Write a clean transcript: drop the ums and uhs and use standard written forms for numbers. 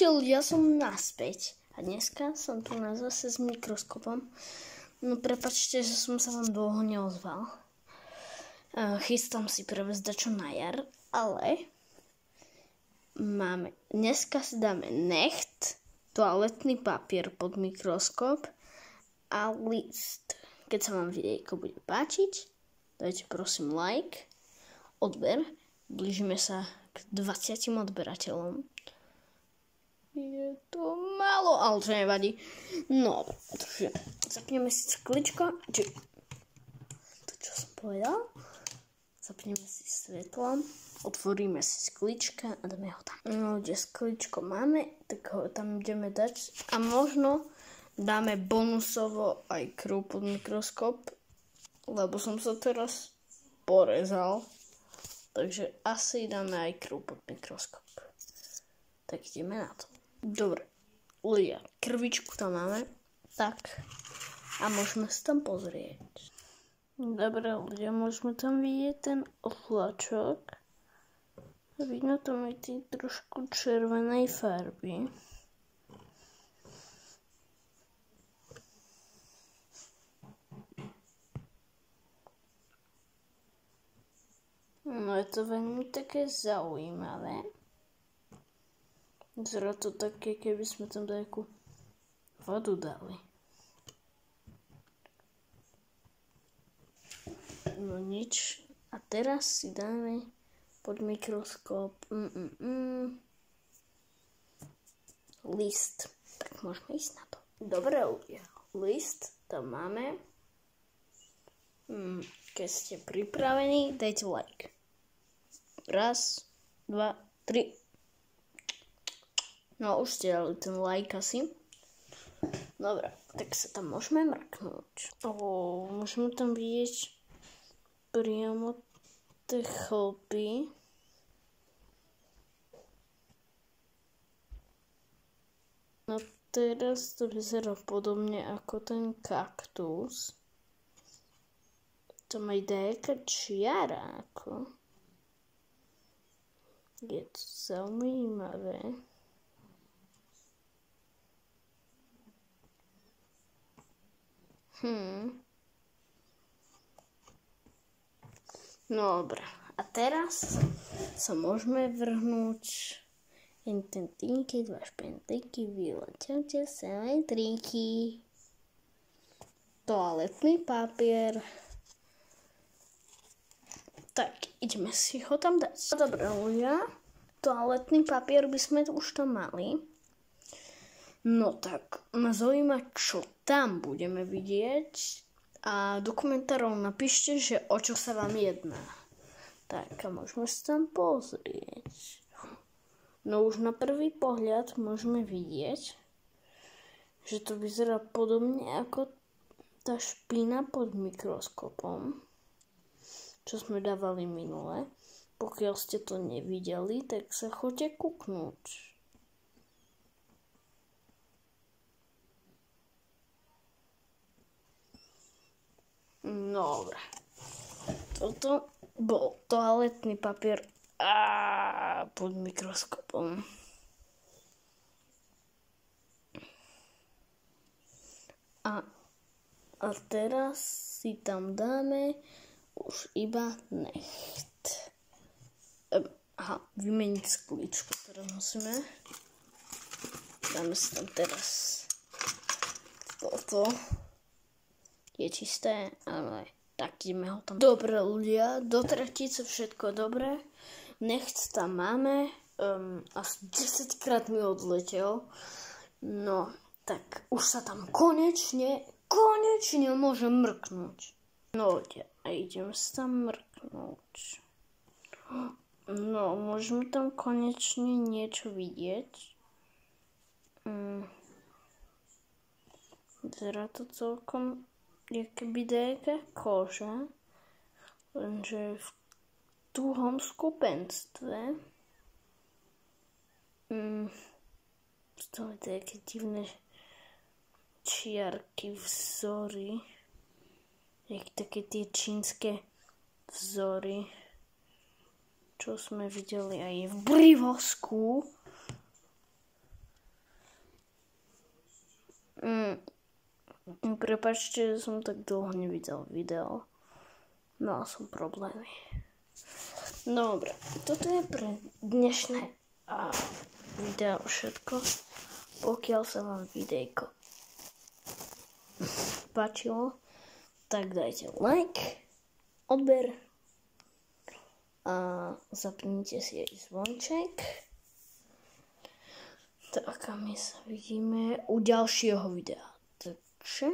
ľudia, som naspäť. A dneska som tu na zase s mikroskopom. No prepáčte, že som sa vám dlho neozval. Chystám si prevesť dačo na jar, ale dneska si dáme necht, toaletný papier pod mikroskop a list. Keď sa vám videjko bude páčiť, dajte prosím like, odber. Blížime sa k 20 odberateľom. Je to málo, ale to nevadí. No, takže zapneme si skličko. To, čo som povedal. Zapneme si svetlo, otvoríme si sklička a dáme ho tam. No, kde skličko máme, tak ho tam ideme dať. A možno dáme bonusovo aj krv pod mikroskop, lebo som sa teraz porezal. Takže asi dáme aj krv pod mikroskop. Tak ideme na to. Dobre, ľudia, krvičku tam máme. Tak, a môžeme sa tam pozrieť. Dobre, ľudia, môžeme tam vidieť ten otlačok. Vidno tam aj tý trošku červenej farby. No je to veľmi také zaujímavé. Vyzerá to také, keby sme tam nejakú vodu dali. No nič. A teraz si dáme pod mikroskop list. Tak môžeme ísť na to. Dobre, ľudia. List tam máme. Keď ste pripravení, dajte like. 1, 2, 3. No už ste dali ten like asi. Dobre, tak sa tam môžeme mrknúť. Môžeme tam vidieť priamo tie chlpy. No teraz to vyzerá podobne ako ten kaktus. To má nejaká čiara ako. Je to zaujímavé. No dobré. A teraz sa môžeme vrhnúť intentinky, 2 špentlíky, vyleťate seletríky, toaletný papier. Tak, ideme si ho tam dať. Dobre, ľudia, toaletný papier by sme už tam mali. No tak, ma zaujíma, čo tam budeme vidieť. A do komentárov napíšte, že o čo sa vám jedná. Tak, a môžeme sa tam pozrieť. No už na prvý pohľad môžeme vidieť, že to vyzerá podobne ako tá špina pod mikroskopom, čo sme dávali minule. Pokiaľ ste to nevideli, tak sa choďte kúknúť. Dobre. Toto bol toaletný papier pod mikroskopom. A teraz si tam dáme už iba necht. Vymeniť skličku teraz musíme. Dáme si tam teraz toto. Je čisté? Áno, tak ideme ho tam. Dobre, ľudia, do tretice všetko dobre. Necht tam máme. Asi 10 krát mi odletel. No, tak už sa tam konečne môžem mrknúť. No, a idem sa tam mrknúť. No, môžeme tam konečne niečo vidieť. Vyzerá to celkom jakoby nejaká koža, lenže v tuhom skupenstve. Z toho také divné čiarky, vzory, také tie čínske vzory, čo sme videli aj v Brivosku. Prepáčte, že som tak dlho nevidel video. Mal som problémy. Dobre, toto je pre dnešné video všetko. Pokiaľ sa vám videjko páčilo, tak dajte like, odber a zapnite si aj zvonček. Tak a my sa vidíme u ďalšieho videa. Takže